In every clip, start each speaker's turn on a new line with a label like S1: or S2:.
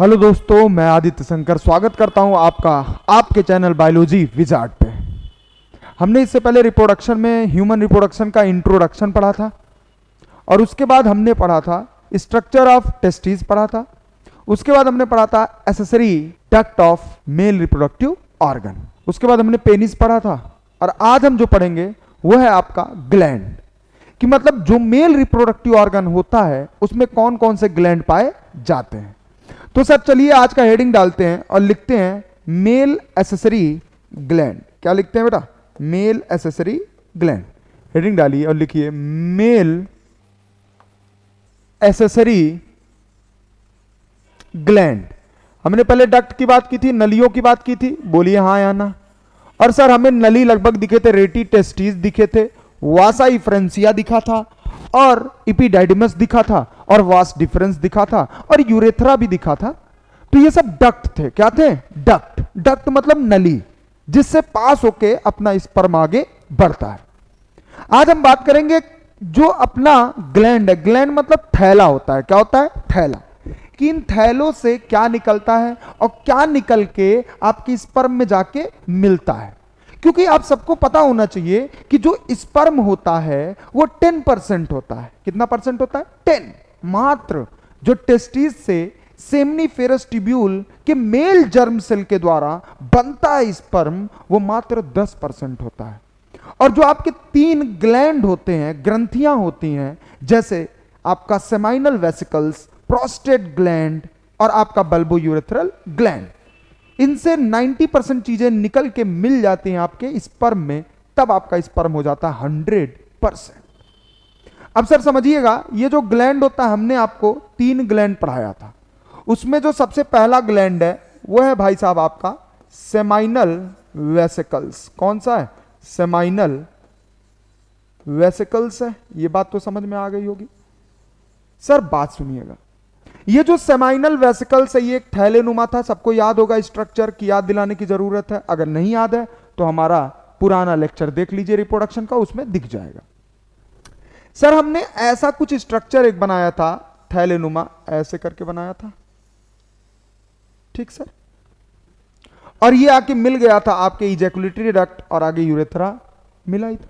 S1: Hello दोस्तों, मैं आदित्य शंकर स्वागत करता हूं आपका आपके चैनल बायोलॉजी विजार्ड पे। हमने इससे पहले रिप्रोडक्शन में ह्यूमन रिप्रोडक्शन का इंट्रोडक्शन पढ़ा था और उसके बाद हमने पढ़ा था स्ट्रक्चर ऑफ टेस्टिस पढ़ा था। उसके बाद हमने पढ़ा था accessory duct of male reproductive organ. उसके बाद हमने पेनिस पढ़ा था और आज हम जो पढ़ेंगे वो है आपका ग्लैंड, कि मतलब जो मेल रिप्रोडक्टिव ऑर्गन होता है उसमें कौन कौन से ग्लैंड पाए जाते हैं। तो सर चलिए आज का हेडिंग डालते हैं और लिखते हैं मेल एसेसरी ग्लैंड। क्या लिखते हैं बेटा? Male accessory gland. हेडिंग डालिए और लिखिए मेल एसेसरी ग्लैंड। हमने पहले डक्ट की बात की थी, नलियों की बात की थी, बोलिए हाँ या ना। और सर हमें नली लगभग दिखे थे, रेटी टेस्टिस दिखे थे, वासा इफ्रेंसिया दिखा था और इपिडाइडिमस दिखा था और वास डिफरेंस दिखा था और यूरेथ्रा भी दिखा था। तो ये सब डक्ट थे। क्या थे? डक्ट। डक्ट मतलब नली जिससे पास होके अपना स्पर्म आगे बढ़ता है। आज हम बात करेंगे जो अपना ग्लैंड है। ग्लैंड मतलब थैला होता है। क्या होता है? थैला। कि इन थैलों से क्या निकलता है और क्या निकल के आपकी स्पर्म में जाके मिलता है। क्योंकि आप सबको पता होना चाहिए कि जो स्पर्म होता है वो 10% होता है। कितना परसेंट होता है? 10। मात्र जो टेस्टिस से सेमनीफेरस ट्यूब्यूल के मेल जर्म सेल के द्वारा बनता है स्पर्म, वो मात्र 10% होता है। और जो आपके 3 ग्लैंड होते हैं, ग्रंथियां होती हैं, जैसे आपका सेमाइनल वेसिकल्स, प्रोस्टेट ग्लैंड और आपका बल्बोयूरेथ्रल ग्लैंड, इनसे 90% चीजें निकल के मिल जाती हैं आपके स्पर्म में, तब आपका स्पर्म हो जाता है 100%। अब सर समझिएगा, ये जो ग्लैंड होता है, हमने आपको 3 ग्लैंड पढ़ाया था। उसमें जो सबसे पहला ग्लैंड है वो है भाई साहब आपका सेमाइनल वेसिकल्स। कौन सा है? सेमाइनल वेसिकल्स है। ये बात तो समझ में आ गई होगी। सर बात सुनिएगा, ये जो सेमाइनल वेसिकल्स है ये एक थैले नुमा था। सबको याद होगा स्ट्रक्चर की, याद दिलाने की जरूरत है। अगर नहीं याद है तो हमारा पुराना लेक्चर देख लीजिए रिप्रोडक्शन का, उसमें दिख जाएगा। सर हमने ऐसा कुछ स्ट्रक्चर एक बनाया था, थैले नुमा, ऐसे करके बनाया था, ठीक सर। और ये आके मिल गया था आपके इजैकुलेटरी डक्ट और आगे यूरेथ्रा मिला ही था।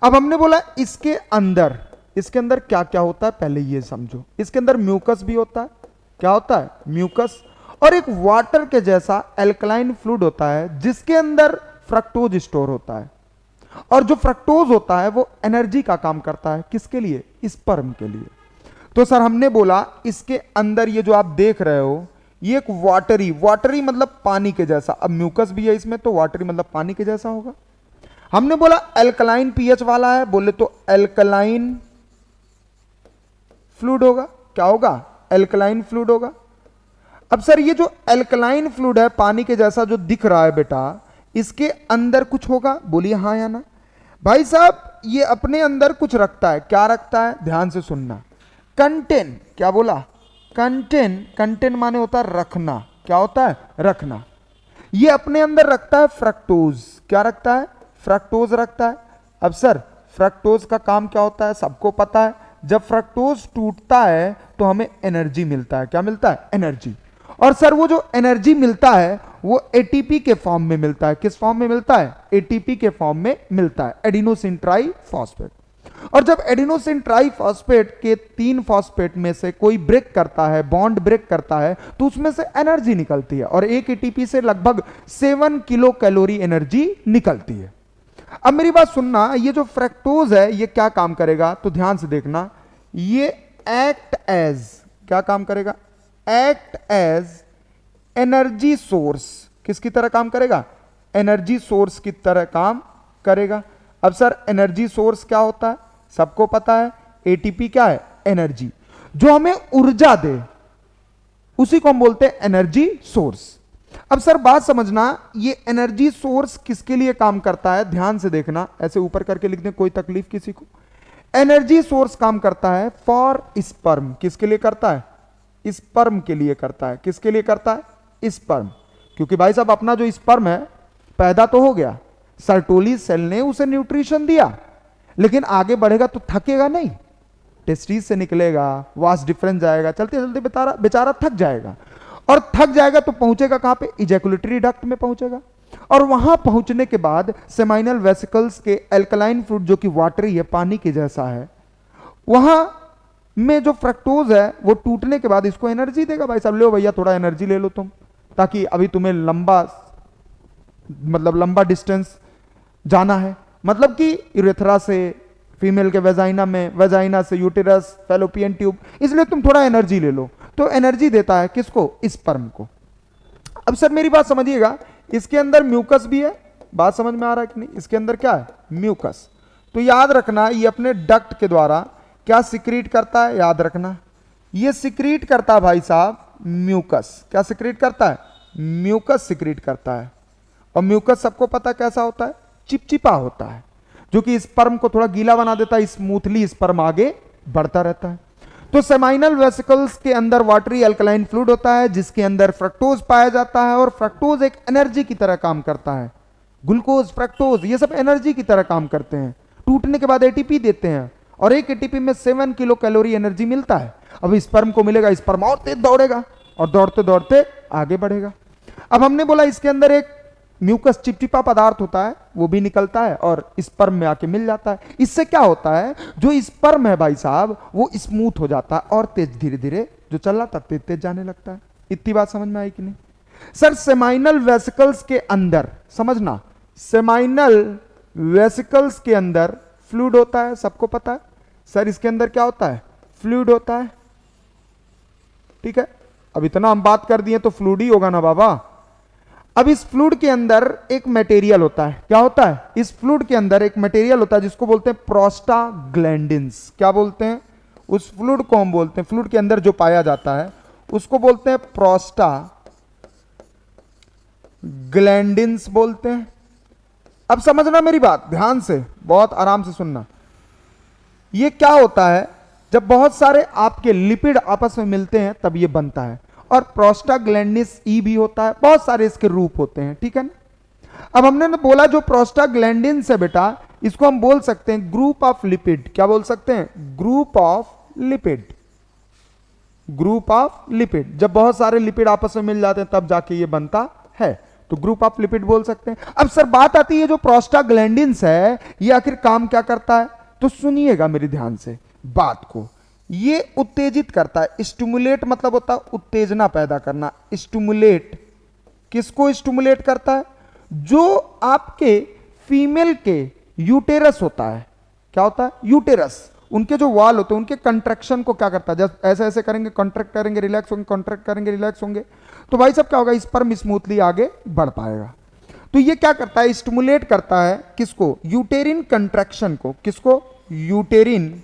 S1: अब हमने बोला इसके अंदर क्या क्या होता है पहले ये समझो। इसके अंदर म्यूकस भी होता है। क्या होता है? म्यूकस। और एक वाटर के जैसा एल्कलाइन फ्लूइड होता है जिसके अंदर फ्रक्टोज स्टोर होता है। और जो फ्रक्टोज होता है वो एनर्जी का काम करता है। किसके लिए? स्पर्म के लिए। तो सर हमने बोला इसके अंदर ये जो आप देख रहे हो ये एक वाटरी मतलब पानी के जैसा। अब म्यूकस भी है इसमें तो वाटरी मतलब पानी के जैसा होगा। हमने बोला एल्कलाइन पीएच वाला है, बोले तो एल्कलाइन फ्लूइड होगा। क्या होगा? एल्कलाइन फ्लूइड होगा। अब सर ये जो एल्कलाइन फ्लूइड है पानी के जैसा जो दिख रहा है बेटा, इसके अंदर कुछ होगा? बोलिए हाँ या ना। भाई साहब ये अपने अंदर कुछ रखता है। क्या रखता है? ध्यान से सुनना। कंटेन। क्या बोला? कंटेन माने होता है रखना। क्या होता है? रखना। ये अपने अंदर रखता है फ्रक्टोज। क्या रखता है? फ्रक्टोज रखता है। अब सर फ्रक्टोज का काम क्या होता है? सबको पता है। जब फ्रक्टोज टूटता है तो हमें एनर्जी मिलता है। क्या मिलता है? एनर्जी। और सर वो जो एनर्जी मिलता है वो एटीपी के फॉर्म में मिलता है। किस फॉर्म में मिलता है? एटीपी के फॉर्म में मिलता है, एडिनोसिन ट्राइफॉस्फेट। और जब एडिनोसिन ट्राइफॉस्फेट के 3 फॉस्फेट में से कोई ब्रेक करता है, बॉन्ड ब्रेक करता है, तो उसमें से एनर्जी निकलती है और एक एटीपी से लगभग 7 किलो कैलोरी एनर्जी निकलती है। अब मेरी बात सुनना, ये जो फ्रक्टोज है ये क्या काम करेगा? तो ध्यान से देखना, ये एक्ट एज, क्या काम करेगा? Act as energy source. किसकी तरह काम करेगा? एनर्जी सोर्स की तरह काम करेगा। अब सर एनर्जी सोर्स क्या होता है? सबको पता है, एटीपी क्या है? एनर्जी। जो हमें ऊर्जा दे उसी को हम बोलते हैं एनर्जी सोर्स। अब सर बात समझना, ये एनर्जी सोर्स किसके लिए काम करता है? ध्यान से देखना, ऐसे ऊपर करके लिख दें, कोई तकलीफ किसी को। एनर्जी सोर्स काम करता है फॉर स्पर्म। किसके लिए करता है? स्पर्म के लिए करता है। किसके लिए करता है? स्पर्म। क्योंकि भाई साहब अपना जो स्पर्म है पैदा तो हो गया, सर्टोली सेल ने उसे न्यूट्रिशन दिया, लेकिन आगे बढ़ेगा तो थकेगा नहीं। टेस्टिस से निकलेगा, वास डिफरेंस जाएगा, चलते चलते बेचारा थक जाएगा। और थक जाएगा तो पहुंचेगा कहां पे, इजैकुलेटरी डक्ट में पहुंचेगा। और वहां पहुंचने के बाद सेमाइनल वेसिकल्स के एल्कलाइन फ्लूइड जो कि वाटरी है, पानी के जैसा है, वहां में जो फ्रक्टोज है वो टूटने के बाद इसको एनर्जी देगा। भाई साहब लो भैया थोड़ा एनर्जी ले लो तुम, ताकि अभी तुम्हें लंबा डिस्टेंस जाना है, मतलब कि यूरेथ्रा से फीमेल के वेजाइना में, वेजाइना से यूटेरस, फैलोपियन ट्यूब, इसलिए तुम थोड़ा एनर्जी ले लो। तो एनर्जी देता है किसको, स्पर्म को। अब सर मेरी बात समझिएगा, इसके अंदर म्यूकस भी है, बात समझ में आ रहा है कि नहीं, इसके अंदर क्या है, म्यूकस। तो याद रखना ये अपने डक्ट के द्वारा क्या सिक्रीट करता है, याद रखना ये सिक्रीट करता है भाई साहब म्यूकस। क्या सिक्रीट करता है, म्यूकस सिक्रीट करता है। और म्यूकस सबको पता कैसा होता है, चिपचिपा होता है, जो कि स्पर्म को थोड़ा गीला बना देता है, स्मूथली स्पर्म आगे बढ़ता रहता है। तो सेमाइनल वेसिकल्स के अंदर वाटरी अल्कलाइन फ्लूइड होता है, जिसके अंदर फ्रक्टोज पाया जाता है, और फ्रक्टोज एक एनर्जी की तरह काम करता है। ग्लूकोज, फ्रक्टोज ये सब एनर्जी की तरह काम करते हैं, टूटने के बाद एटीपी देते हैं, और एक एटीपी में 7 किलो कैलोरी एनर्जी मिलता है। अब स्पर्म को मिलेगा, स्पर्म और तेज दौड़ेगा और दौड़ते दौड़ते आगे बढ़ेगा। अब हमने बोला इसके अंदर एक म्यूकस चिपचिपा पदार्थ होता है, वो भी निकलता है और स्पर्म में आके मिल जाता है। इससे क्या होता है, जो स्पर्म है भाई साहब वो स्मूथ हो जाता है और तेज, धीरे धीरे जो चल रहा था तेज तेज जाने लगता है। इतनी बात समझ में आई कि नहीं सर? सेमाइनल वेसिकल्स के अंदर समझना, सेमाइनल वेसिकल्स के अंदर फ्लूइड होता है, सबको पता है सर। इसके अंदर क्या होता है, फ्लूइड होता है, ठीक है। अब इतना हम बात कर दिए तो फ्लूइड ही होगा ना बाबा। अब इस फ्लूइड के अंदर एक मटेरियल होता है, क्या होता है, इस फ्लूइड के अंदर एक मटेरियल होता है जिसको बोलते हैं प्रोस्टाग्लैंडिन्स। क्या बोलते हैं, उस फ्लूइड को हम बोलते हैं, फ्लूइड के अंदर जो पाया जाता है उसको बोलते हैं प्रोस्टाग्लैंडिन्स बोलते हैं। अब समझना मेरी बात ध्यान से, बहुत आराम से सुनना। ये क्या होता है, जब बहुत सारे आपके लिपिड आपस में मिलते हैं तब ये बनता है, और प्रोस्टाग्लैंडिन्स ई भी होता है, बहुत सारे इसके रूप होते हैं, ठीक है ना। अब हमने ना बोला जो प्रोस्टाग्लैंडिन्स है बेटा, इसको हम बोल सकते हैं ग्रुप ऑफ लिपिड। क्या बोल सकते हैं, group of lipid, group of lipid. जब बहुत सारे लिपिड आपस में मिल जाते हैं तब जाके ये बनता है, तो ग्रुप ऑफ लिपिड बोल सकते हैं। अब सर बात आती है जो प्रोस्टाग्लैंडिन्स है ये आखिर काम क्या करता है, तो सुनिएगा मेरी ध्यान से बात को। ये उत्तेजित करता है, स्टिमुलेट मतलब होता है उत्तेजना पैदा करना। स्टिमुलेट किसको स्टिमुलेट करता है, जो आपके फीमेल के यूटेरस होता है, क्या होता है, यूटेरस, उनके जो वाल होते हैं उनके कंट्रैक्शन को क्या करता है, जब ऐसे ऐसे करेंगे कॉन्ट्रैक्ट करेंगे रिलैक्स होंगे, कॉन्ट्रैक्ट करेंगे रिलैक्स होंगे, तो भाई साहब क्या होगा, स्पर्म स्मूथली आगे बढ़ पाएगा। तो ये क्या करता है, स्टिमुलेट करता है किसको, यूटेरिन कंट्रैक्शन को। किसको, यूटेरिन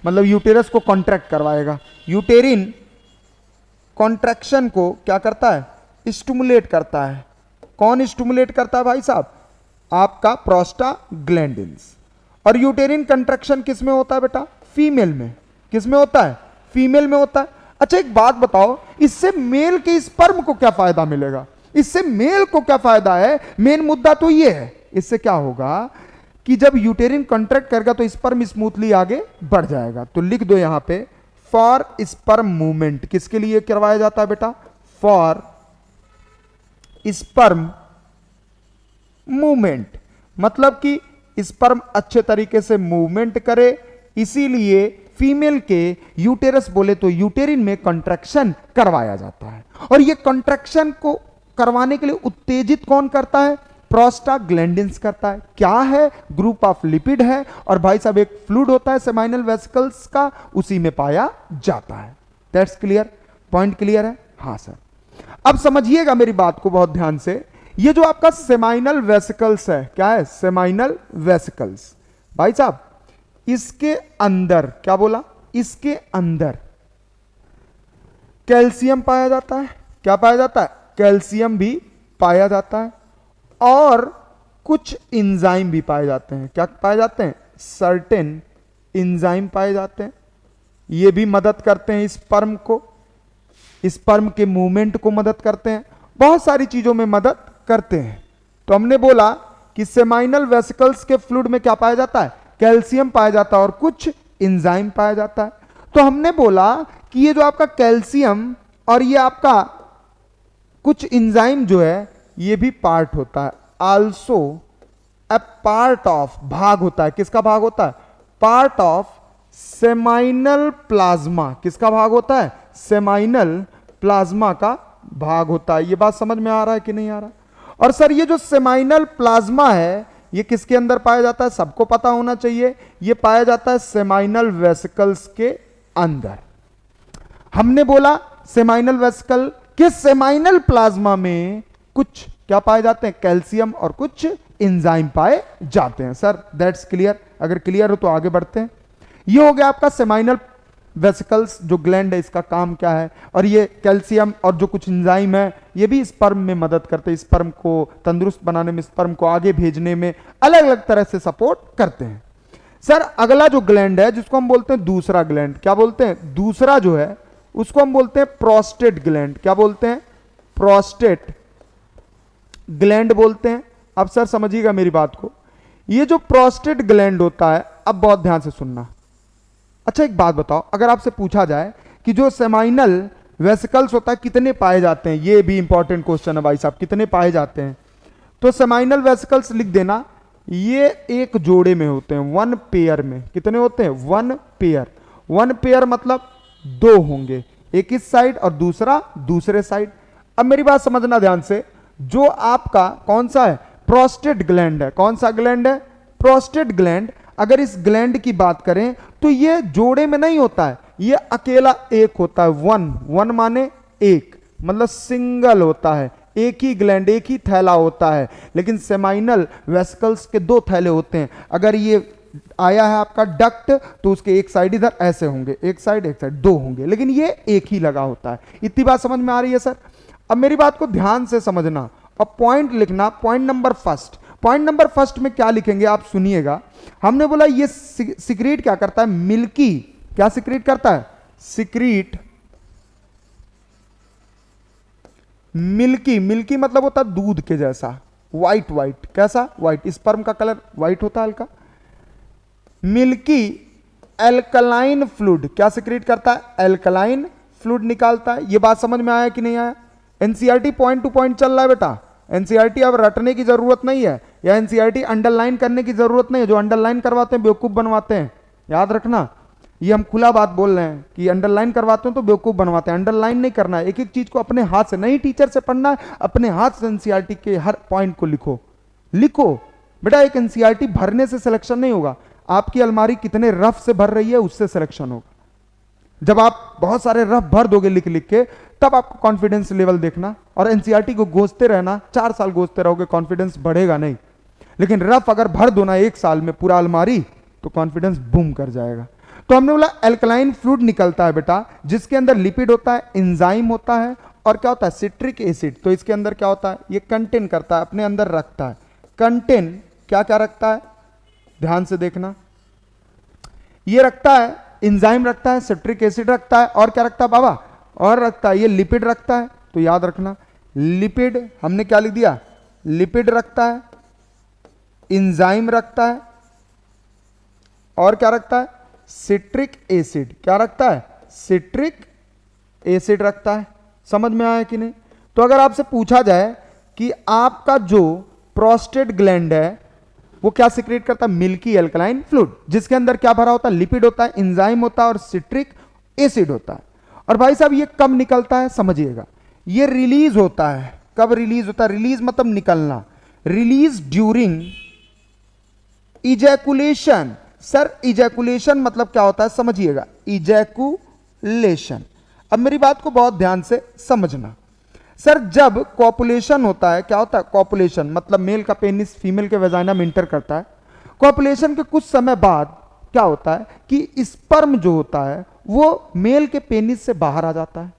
S1: मतलब यूटेरस को कॉन्ट्रैक्ट करवाएगा। यूटेरिन कॉन्ट्रैक्शन को क्या करता है, स्टिमुलेट करता है। कौन स्टिमुलेट करता है भाई साहब, आपका प्रोस्टाग्लैंडिन्स। और यूटेरिन कंट्रैक्शन किस में होता है बेटा, फीमेल में। किस में होता है, फीमेल में होता है। अच्छा एक बात बताओ, इससे मेल के स्पर्म को क्या फायदा मिलेगा, इससे मेल को क्या फायदा है, मेन मुद्दा तो ये है। इससे क्या होगा कि जब यूटेरिन कॉन्ट्रैक्ट करेगा तो स्पर्म स्मूथली आगे बढ़ जाएगा। तो लिख दो यहां पे, फॉर स्पर्म मूवमेंट। किसके लिए करवाया जाता है बेटा, फॉर स्पर्म मूवमेंट, मतलब कि स्पर्म अच्छे तरीके से मूवमेंट करे, इसीलिए फीमेल के यूटेरस बोले तो यूटेरिन में कॉन्ट्रैक्शन करवाया जाता है। और ये कॉन्ट्रैक्शन को करवाने के लिए उत्तेजित कौन करता है, प्रोस्टाग्लैंडिन्स करता है। क्या है, ग्रुप ऑफ लिपिड है, और भाई साहब एक फ्लूइड होता है सेमाइनल वेसिकल्स का, उसी में पाया जाता है। दैट्स क्लियर, पॉइंट क्लियर है, हाँ सर। अब समझिएगा मेरी बात को बहुत ध्यान से। ये जो आपका सेमाइनल वेसिकल्स है, क्या है, सेमाइनल वेसिकल्स, भाई साहब इसके अंदर क्या बोला, इसके अंदर कैल्शियम पाया जाता है। क्या पाया जाता है, कैल्शियम भी पाया जाता है, और कुछ एंजाइम भी पाए जाते हैं। क्या पाए जाते हैं, सर्टेन एंजाइम पाए जाते हैं। ये भी मदद करते हैं स्पर्म को, स्पर्म के मूवमेंट को मदद करते हैं, बहुत सारी चीजों में मदद करते हैं। तो हमने बोला कि सेमाइनल वेसिकल्स के फ्लूइड में क्या पाया जाता है, कैल्शियम पाया जाता है और कुछ एंजाइम पाया जाता है। तो हमने बोला कि ये जो आपका कैल्शियम और ये आपका कुछ एंजाइम जो है ये भी पार्ट होता है, आल्सो अ पार्ट ऑफ, भाग होता है, किसका भाग होता है, पार्ट ऑफ सेमाइनल प्लाज्मा। किसका भाग होता है, सेमाइनल प्लाज्मा का भाग होता है। ये बात समझ में आ रहा है कि नहीं आ रहा? और सर ये जो सेमाइनल प्लाज्मा है ये किसके अंदर पाया जाता है, सबको पता होना चाहिए, ये पाया जाता है सेमाइनल वेसिकल्स के अंदर। हमने बोला सेमाइनल वेसिकल, किस सेमाइनल प्लाज्मा में कुछ क्या पाए जाते हैं, कैल्शियम और कुछ एंजाइम पाए जाते हैं। Sir that's clear? अगर क्लियर हो तो आगे बढ़ते हैं। ये हो गया आपका सेमाइनल वेसिकल्स, जो ग्लैंड है इसका काम क्या है, और ये कैल्शियम और जो कुछ एंजाइम है ये भी स्पर्म में मदद करते हैं, स्पर्म को तंदुरुस्त बनाने में, स्पर्म को आगे भेजने में अलग अलग तरह से सपोर्ट करते हैं। सर अगला जो ग्लैंड है जिसको हम बोलते हैं दूसरा ग्लैंड, क्या बोलते हैं, दूसरा जो है उसको हम बोलते हैं प्रोस्टेट ग्लैंड। क्या बोलते हैं, प्रोस्टेट ग्लैंड बोलते हैं। अब सर समझिएगा मेरी बात को, ये जो प्रोस्टेट ग्लैंड होता है, अब बहुत ध्यान से सुनना। अच्छा एक बात बताओ, अगर आपसे पूछा जाए कि जो सेमाइनल वेसिकल्स होता है कितने पाए जाते हैं, ये भी इंपॉर्टेंट क्वेश्चन है भाई साहब, कितने पाए जाते हैं, तो सेमाइनल वेसिकल्स लिख देना, ये एक जोड़े में होते हैं, वन पेयर में। कितने होते हैं, वन पेयर। वन पेयर मतलब दो होंगे, एक इस साइड और दूसरा दूसरे साइड। अब मेरी बात समझना ध्यान से, जो आपका कौन सा है, प्रोस्टेट ग्लैंड है। कौन सा ग्लैंड है, प्रोस्टेट ग्लैंड। अगर इस ग्लैंड की बात करें तो ये जोड़े में नहीं होता है, ये अकेला एक होता है, वन। वन माने एक, मतलब सिंगल होता है, एक ही ग्लैंड, एक ही थैला होता है। लेकिन सेमाइनल वेसिकल्स के दो थैले होते हैं। अगर ये आया है आपका डक्ट तो उसके एक साइड इधर ऐसे होंगे, एक साइड दो होंगे, लेकिन ये एक ही लगा होता है। इतनी बात समझ में आ रही है सर? अब मेरी बात को ध्यान से समझना और पॉइंट लिखना। Point number first, point number first में क्या लिखेंगे आप सुनिएगा। हमने बोला ये सिक्रीट क्या करता है, मिल्की, क्या सिक्रीट करता है, सिक्रीट मिल्की। मिल्की मतलब होता है दूध के जैसा, व्हाइट व्हाइट, कैसा, व्हाइट, स्पर्म का कलर व्हाइट होता है हल्का। मिल्की एल्कलाइन फ्लूइड, क्या सिक्रीट करता है, एल्कलाइन फ्लूइड निकालता है। ये बात समझ में आया कि नहीं आया? एनसीईआरटी पॉइंट टू पॉइंट चल रहा है बेटा, एनसीईआरटी अब रटने की जरूरत नहीं है, या एनसीईआरटी अंडरलाइन करने की जरूरत नहीं है। जो अंडरलाइन करवाते हैं बेवकूफ बनवाते हैं, याद रखना। ये हम खुला बात बोल रहे हैं कि अंडरलाइन करवाते हैं तो बेवकूफ बनवाते हैं। अंडरलाइन नहीं करना है, एक एक चीज को अपने हाथ से, नहीं टीचर से पढ़ना है, अपने हाथ से एनसीईआरटी के हर पॉइंट को लिखो। लिखो बेटा, एक एनसीईआरटी भरने से सिलेक्शन नहीं होगा, आपकी अलमारी कितने रफ से भर रही है उससे सिलेक्शन होगा। जब आप बहुत सारे रफ भर दोगे लिख लिख के, तब आपको कॉन्फिडेंस लेवल देखना। और एनसीईआरटी को गोसते रहना, 4 साल गोसते रहोगे, कॉन्फिडेंस बढ़ेगा नहीं। लेकिन रफ अगर भर दो ना 1 साल में पूरा अलमारी, तो कॉन्फिडेंस बूम कर जाएगा। तो हमने बोला एल्कलाइन फ्लूइड निकलता है बेटा, जिसके अंदर लिपिड होता है, एंजाइम होता है, और क्या होता है, सिट्रिक एसिड। तो इसके अंदर क्या होता है, ये कंटेन करता है, अपने अंदर रखता है। कंटेन क्या क्या रखता है, ध्यान से देखना, ये रखता है, एंजाइम रखता है, सिट्रिक एसिड रखता है, और क्या रखता है बाबा, और रखता है, ये लिपिड रखता है। तो याद रखना, लिपिड हमने क्या लिख दिया, लिपिड रखता है, एंजाइम रखता है, और क्या रखता है, सिट्रिक एसिड। क्या रखता है, सिट्रिक एसिड रखता है। समझ में आया कि नहीं? तो अगर आपसे पूछा जाए कि आपका जो प्रोस्टेट ग्लैंड है वो क्या सिक्रेट करता है, मिल्की एल्कलाइन फ्लूइड, जिसके अंदर क्या भरा होता है, लिपिड होता है, एंजाइम होता है, और सिट्रिक एसिड होता है। और भाई साहब ये कब निकलता है समझिएगा, ये रिलीज होता है। कब रिलीज होता है, रिलीज मतलब निकलना, release during ejaculation. Sir ejaculation मतलब क्या होता है समझिएगा, इजैकुलेशन। अब मेरी बात को बहुत ध्यान से समझना। सर जब कॉपुलेशन होता है, क्या होता है कॉपुलेशन, मतलब मेल का पेनिस फीमेल के वेजाइना में इंटर करता है। कॉपुलेशन के कुछ समय बाद क्या होता है कि स्पर्म जो होता है वो मेल के पेनिस से बाहर आ जाता है,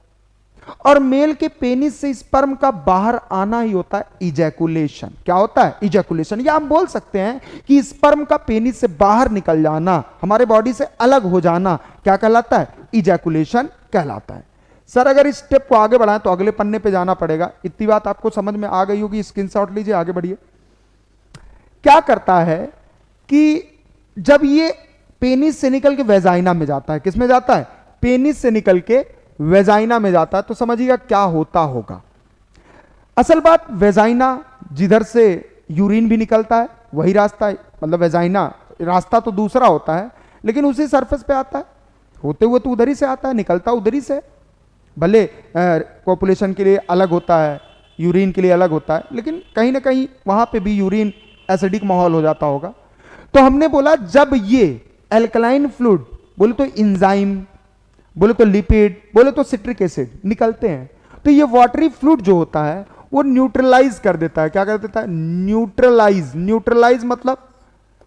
S1: और मेल के पेनिस से स्पर्म का बाहर आना ही होता है इजैकुलेशन। क्या होता है, इजैकुलेशन। या हम बोल सकते हैं कि स्पर्म का पेनिस से बाहर निकल जाना, हमारे बॉडी से अलग हो जाना, क्या कहलाता है, इजैकुलेशन कहलाता है। सर अगर इस स्टेप को आगे बढ़ाएं तो अगले पन्ने पे जाना पड़ेगा। इतनी बात आपको समझ में आ गई होगी, स्क्रीनशॉट लीजिए, आगे बढ़िए। क्या करता है कि जब ये पेनिस से निकल के वेजाइना में जाता है, किस में जाता है, पेनिस से निकल के वेजाइना में जाता है, तो समझिएगा क्या होता होगा। असल बात, वेजाइना जिधर से यूरिन भी निकलता है वही रास्ता है, मतलब वेजाइना रास्ता तो दूसरा होता है लेकिन उसी सरफेस पे आता है, होते हुए तो उधर ही से आता है, निकलता उधर ही से। भले पॉपुलेशन के लिए अलग होता है, यूरिन के लिए अलग होता है, लेकिन कहीं ना कहीं वहां पे भी यूरिन एसिडिक माहौल हो जाता होगा। तो हमने बोला जब ये एल्कलाइन फ्लूइड, बोले तो इंजाइम, बोले तो लिपिड, बोले तो सिट्रिक एसिड निकलते हैं, तो ये वाटरी फ्लूइड जो होता है वो न्यूट्रलाइज कर देता है। क्या कर देता है? न्यूट्रलाइज। न्यूट्रलाइज मतलब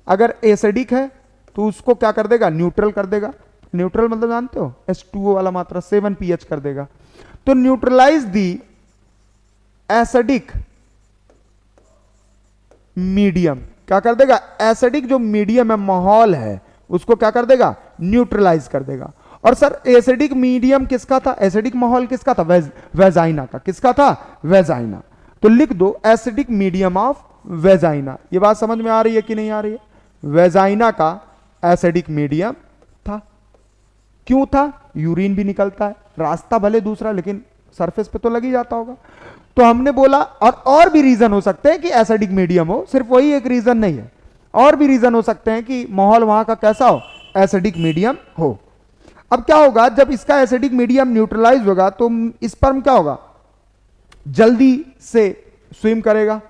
S1: अगर एसिडिक है तो उसको क्या कर देगा? न्यूट्रल कर देगा। न्यूट्रल मतलब जानते हो, H2O वाला मात्रा 7 pH कर देगा। तो न्यूट्रलाइज दी एसिडिक मीडियम, क्या कर देगा? एसिडिक जो मीडियम है, माहौल है, उसको क्या कर देगा? न्यूट्रलाइज कर देगा। और सर एसिडिक मीडियम किसका था? एसिडिक माहौल किसका था? वेजाइना का। किसका था? वेजाइना। तो लिख दो एसिडिक मीडियम ऑफ वेजाइना। ये बात समझ में आ रही है कि नहीं आ रही है? वेजाइना का एसिडिक मीडियम था। क्यों था? यूरिन भी निकलता है, रास्ता भले दूसरा लेकिन सरफेस पे तो लग ही जाता होगा। तो हमने बोला और भी रीजन हो सकते हैं कि एसिडिक मीडियम हो, सिर्फ वही एक रीजन नहीं है, और भी रीजन हो सकते हैं कि माहौल वहां का कैसा हो? एसिडिक मीडियम हो। अब क्या होगा, जब इसका एसिडिक मीडियम न्यूट्रलाइज होगा तो स्पर्म क्या होगा? जल्दी से स्विम करेगा।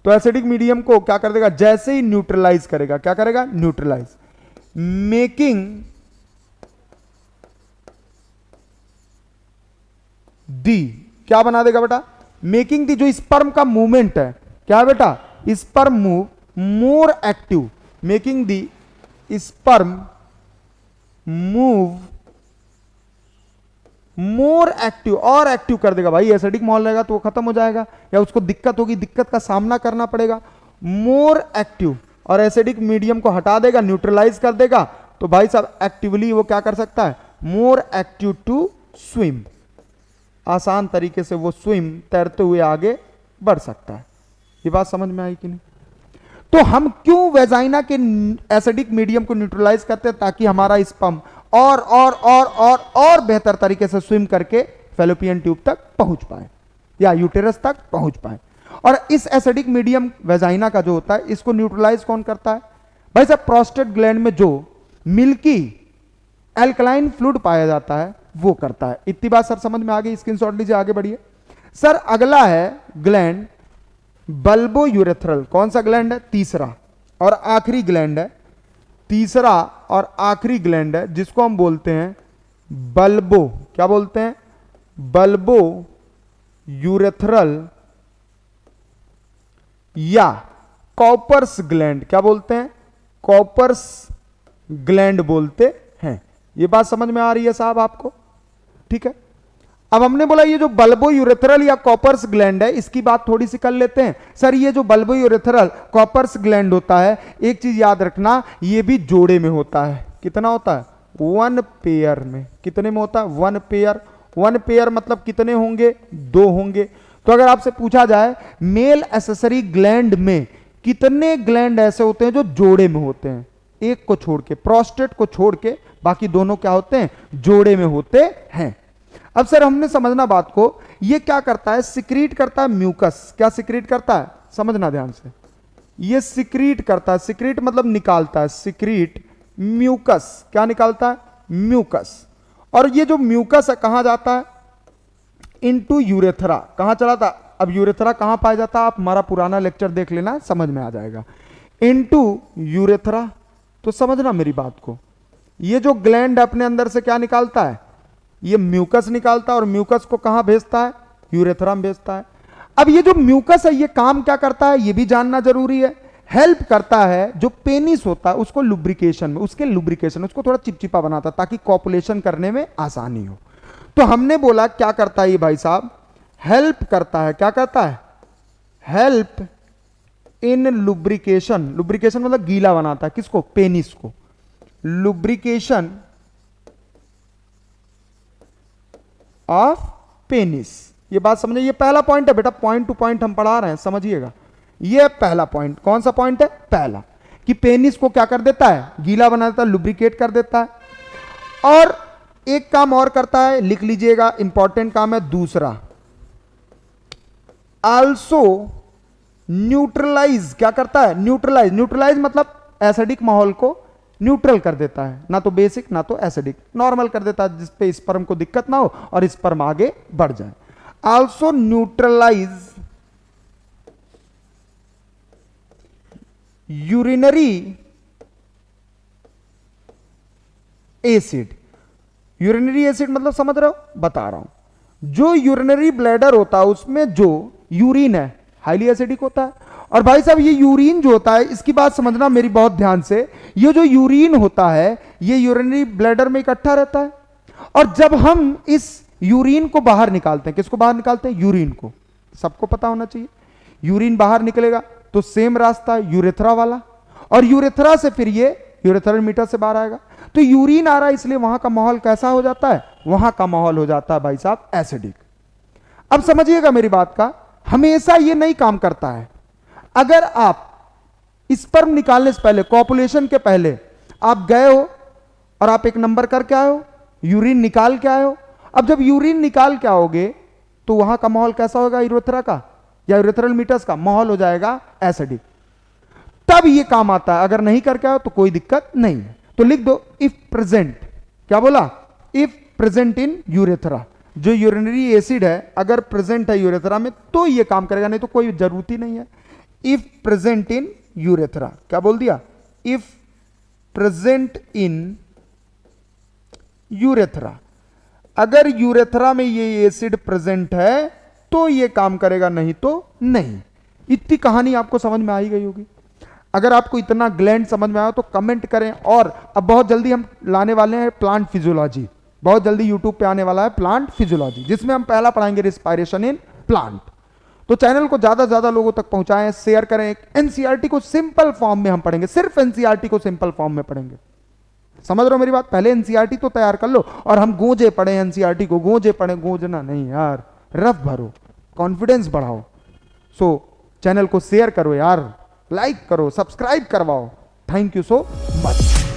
S1: तो एसिडिक मीडियम को क्या कर देगा? जैसे ही न्यूट्रलाइज करेगा, क्या करेगा? न्यूट्रलाइज, मेकिंग दी, क्या बना देगा बेटा? मेकिंग दी, जो स्पर्म का मूवमेंट है, क्या है बेटा? Sperm move more active, making the sperm move more active, और एक्टिव कर देगा। भाई एसिडिक माहौल रहेगा तो वो खत्म हो जाएगा या उसको दिक्कत होगी, दिक्कत का सामना करना पड़ेगा। मोर एक्टिव, और एसिडिक मीडियम को हटा देगा, न्यूट्रलाइज कर देगा, तो भाई साहब एक्टिवली वो क्या कर सकता है? मोर एक्टिव टू स्विम, आसान तरीके से वो स्विम, तैरते हुए आगे बढ़ सकता है। ये बात समझ में आई कि नहीं? तो हम क्यों वेजाइना के एसिडिक मीडियम को न्यूट्रलाइज करते हैं? ताकि हमारा स्पर्म और बेहतर तरीके से स्विम करके फैलोपियन ट्यूब तक पहुंच पाए या यूटेरस तक पहुंच पाए। और इस एसिडिक मीडियम वेजाइना का जो होता है, इसको न्यूट्रलाइज कौन करता है? भाई साहब प्रोस्टेट ग्लैंड में जो मिल्की एल्कलाइन फ्लूइड पाया जाता है वो करता है। इतनी बात सर समझ में आ गई? स्क्रीनशॉट लीजिए, आगे बढ़िए। सर अगला है ग्लैंड बल्बो यूरेथ्रल। कौन सा ग्लैंड है? तीसरा और आखिरी ग्लैंड है, तीसरा और आखिरी ग्लैंड है, जिसको हम बोलते हैं बल्बो, क्या बोलते हैं? बल्बो यूरेथ्रल या कॉपर्स ग्लैंड। क्या बोलते हैं? कॉपर्स ग्लैंड बोलते हैं। ये बात समझ में आ रही है साहब आपको? ठीक है। अब हमने बोला ये जो बल्बो यूरेथ्रल या कॉपर्स ग्लैंड है, इसकी बात थोड़ी सी कर लेते हैं। सर ये जो बल्बो यूरेथ्रल कॉपर्स ग्लैंड होता है, एक चीज याद रखना, ये भी जोड़े में होता है। कितना होता है? 1 पेयर में। कितने में होता है? 1 पेयर। 1 पेयर मतलब कितने होंगे? 2 होंगे। तो अगर आपसे पूछा जाए मेल एसेसरी ग्लैंड में कितने ग्लैंड ऐसे होते हैं जो जोड़े में होते हैं? एक को छोड़ के, प्रोस्टेट को छोड़ के बाकी दोनों क्या होते हैं? जोड़े में होते हैं। अब सर हमने समझना बात को, ये क्या करता है? सिक्रीट करता है म्यूकस। क्या सिक्रीट करता है? समझना ध्यान से, ये सिक्रीट करता है, सिक्रीट मतलब निकालता है, सिक्रीट म्यूकस। क्या निकालता है? म्यूकस। और ये जो म्यूकस है कहां जाता है? Into urethra. कहां चला था? अब यूरेथ्रा कहां पाया जाता है? आप हमारा पुराना लेक्चर देख लेना, समझ में आ जाएगा। Into urethra. तो समझना मेरी बात को, ये जो ग्लैंड अपने अंदर से क्या निकालता है? ये म्यूकस निकालता है, और म्यूकस को कहां भेजता है? यूरेथ्रा में भेजता है। अब ये जो म्यूकस है ये काम क्या करता है ये भी जानना जरूरी है। हेल्प करता है जो पेनिस होता है उसको लुब्रिकेशन में, उसके लुब्रिकेशन, उसको थोड़ा चिपचिपा बनाता है ताकि कॉपुलेशन करने में आसानी हो। तो हमने बोला क्या करता है ये भाई साहब? हेल्प करता है। क्या करता है? Help in lubrication. लुब्रिकेशन मतलब गीला बनाता है, किसको? पेनिस को। Lubrication of penis. ये बात समझिए, ये पहला पॉइंट है बेटा, पॉइंट टू पॉइंट हम पढ़ा रहे हैं, समझिएगा। ये पहला पॉइंट। कौन सा पॉइंट है? पहला, कि पेनिस को क्या कर देता है? गीला बना देता है, लुब्रिकेट कर देता है। और एक काम और करता है, लिख लीजिएगा, इंपॉर्टेंट काम है दूसरा, आल्सो न्यूट्रलाइज। क्या करता है? न्यूट्रलाइज। न्यूट्रलाइज मतलब एसिडिक माहौल को न्यूट्रल कर देता है, ना तो बेसिक ना तो एसिडिक, नॉर्मल कर देता है, जिसपे स्पर्म को दिक्कत ना हो और स्पर्म आगे बढ़ जाए। Also neutralize urinary acid. Urinary acid मतलब समझ रहे हो? बता रहा हूं। जो यूरिनरी ब्लैडर होता है उसमें जो यूरिन है हाईली एसिडिक होता है। और भाई साहब ये यूरिन जो होता है, इसकी बात समझना मेरी बहुत ध्यान से, ये जो यूरिन होता है ये यूरिनरी ब्लैडर में इकट्ठा रहता है, और जब हम इस यूरिन को बाहर निकालते हैं, किसको बाहर निकालते हैं? यूरिन को। सबको पता होना चाहिए, यूरिन बाहर निकलेगा तो सेम रास्ता है यूरेथ्रा वाला, और यूरेथ्रा से फिर ये यूरेथ्रल मीटर से बाहर आएगा। तो यूरिन आ रहा है, इसलिए वहां का माहौल कैसा हो जाता है? वहां का माहौल हो जाता है भाई साहब एसिडिक। अब समझिएगा मेरी बात का, हमेशा ये नहीं काम करता है। अगर आप स्पर्म निकालने से पहले, कॉपुलेशन के पहले आप गए हो और आप एक नंबर करके आए हो, यूरिन निकाल के आए हो, अब जब यूरिन निकाल के आओगे तो वहां का माहौल कैसा होगा? यूरेथ्रा का या यूरेथ्रल मीटर्स का माहौल हो जाएगा एसिडिक। तब ये काम आता है। अगर नहीं करके आओ तो कोई दिक्कत नहीं है। तो लिख दो इफ प्रेजेंट। क्या बोला? If present in urethra. जो यूरिनरी एसिड है अगर प्रेजेंट है यूरेथ्रा में तो ये काम करेगा, नहीं तो कोई जरूरत ही नहीं है। इफ प्रेजेंट इन यूरेथ्रा, क्या बोल दिया? इफ प्रेजेंट इन यूरेथ्रा, अगर यूरेथ्रा में ये एसिड प्रेजेंट है तो ये काम करेगा, नहीं तो नहीं। इतनी कहानी आपको समझ में आई गई होगी। अगर आपको इतना ग्लैंड समझ में आया तो कमेंट करें। और अब बहुत जल्दी हम लाने वाले हैं प्लांट फिजियोलॉजी, बहुत जल्दी यूट्यूब पे आने वाला है प्लांट फिजियोलॉजी, जिसमें हम पहला पढ़ाएंगे रिस्पायरेशन इन प्लांट। तो चैनल को ज्यादा से ज्यादा लोगों तक पहुंचाएं, शेयर करें। एनसीईआरटी को सिंपल फॉर्म में हम पढ़ेंगे, सिर्फ एनसीईआरटी को सिंपल फॉर्म में पढ़ेंगे। समझ रहे हो मेरी बात? पहले एनसीईआरटी तो तैयार कर लो, और हम गोंजे पढ़े एनसीईआरटी को। गोंजे पढ़े, गोंजना नहीं यार, रफ भरो, कॉन्फिडेंस बढ़ाओ। सो चैनल को शेयर करो यार, लाइक करो, सब्सक्राइब करवाओ। Thank you so much.